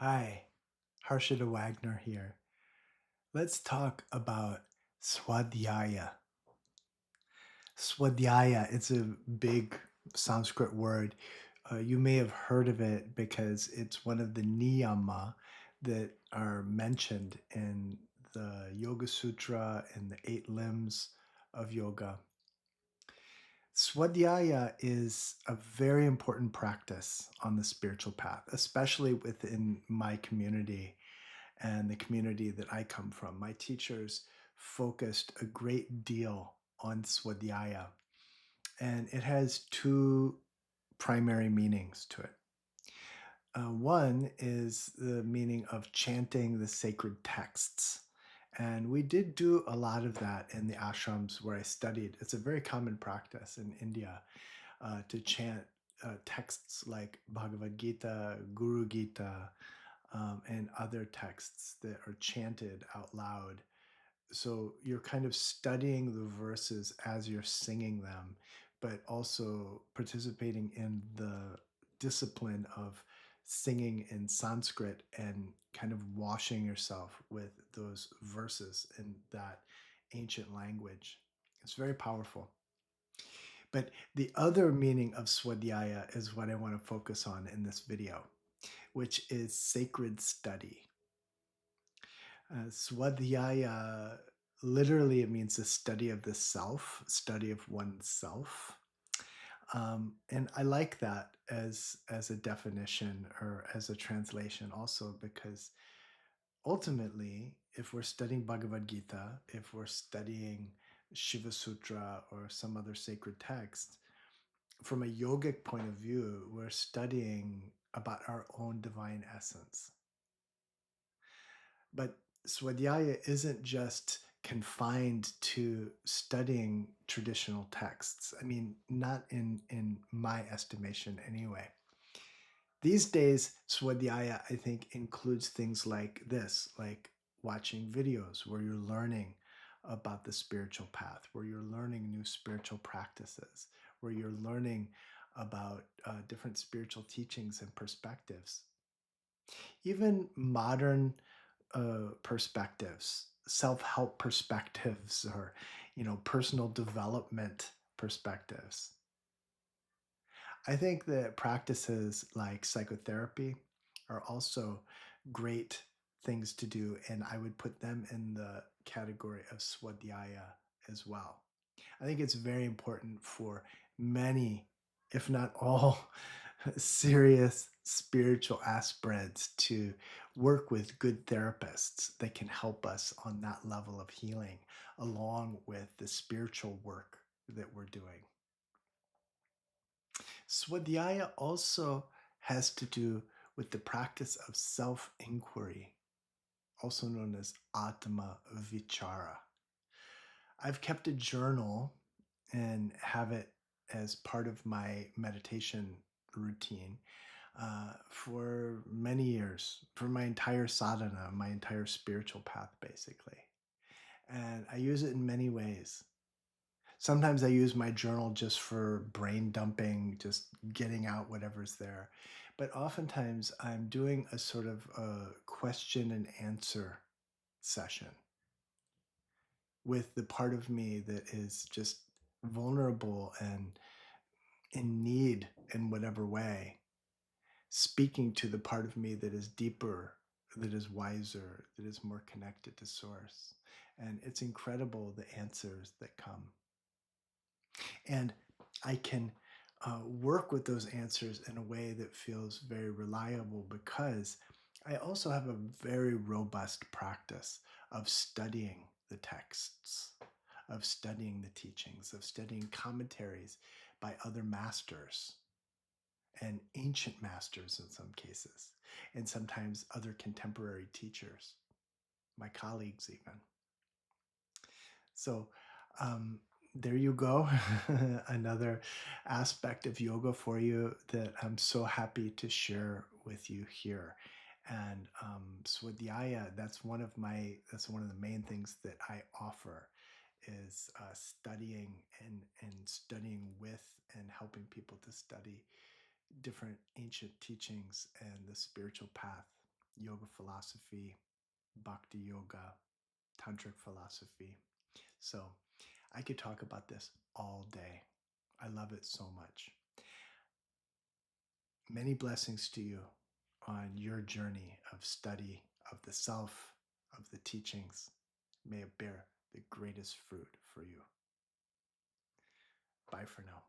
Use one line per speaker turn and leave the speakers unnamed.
Hi, Harshada Wagner here. Let's talk about Swadhyaya. Swadhyaya, it's a big Sanskrit word. You may have heard of it because it's one of the niyama that are mentioned in the Yoga Sutra and the 8 limbs of yoga. Swadhyaya is a very important practice on the spiritual path, especially within my community and the community that I come from. My teachers focused a great deal on Swadhyaya, and it has two primary meanings to it. One is the meaning of chanting the sacred texts. And we did do a lot of that in the ashrams where I studied. It's a very common practice in India to chant texts like Bhagavad Gita, Guru Gita, and other texts that are chanted out loud. So you're kind of studying the verses as you're singing them, but also participating in the discipline of singing in Sanskrit and kind of washing yourself with those verses in that ancient language. It's very powerful. But the other meaning of Swadhyaya is what I want to focus on in this video, which is sacred study. Swadhyaya, literally, it means the study of the self, study of oneself. And I like that as a definition or as a translation also because ultimately, if we're studying Bhagavad Gita, if we're studying Shiva Sutra or some other sacred text, from a yogic point of view, we're studying about our own divine essence. But Swadhyaya isn't just confined to studying traditional texts. I mean, not in my estimation anyway. These days, Swadhyaya, I think, includes things like this, like watching videos where you're learning about the spiritual path, where you're learning new spiritual practices, where you're learning about different spiritual teachings and perspectives. Even modern perspectives, self-help perspectives, or personal development perspectives. I think that practices like psychotherapy are also great things to do, and I would put them in the category of Swadhyaya as well. I think it's very important for many, if not all, serious spiritual aspirants to work with good therapists that can help us on that level of healing, along with the spiritual work that we're doing. Swadhyaya also has to do with the practice of self inquiry, also known as Atma Vichara. I've kept a journal and have it as part of my meditation routine for many years, for my entire sadhana, my entire spiritual path, basically. And I use it in many ways. Sometimes I use my journal just for brain dumping, just getting out whatever's there. But oftentimes I'm doing a sort of a question and answer session with the part of me that is just vulnerable and in need in whatever way, speaking to the part of me that is deeper, that is wiser, that is more connected to source. And it's incredible the answers that come. And I can work with those answers in a way that feels very reliable because I also have a very robust practice of studying the texts, of studying the teachings, of studying commentaries by other masters and ancient masters in some cases, and sometimes other contemporary teachers, my colleagues even. So there you go. Another aspect of yoga for you that I'm so happy to share with you here. And Swadhyaya, that's one of the main things that I offer is studying and studying with and helping people to study different ancient teachings and the spiritual path. yoga philosophy, bhakti yoga, tantric philosophy. So I could talk about this all day. I love it so much. Many blessings to you on your journey of study of the self, of the teachings. May it bear the greatest fruit for you. Bye for now.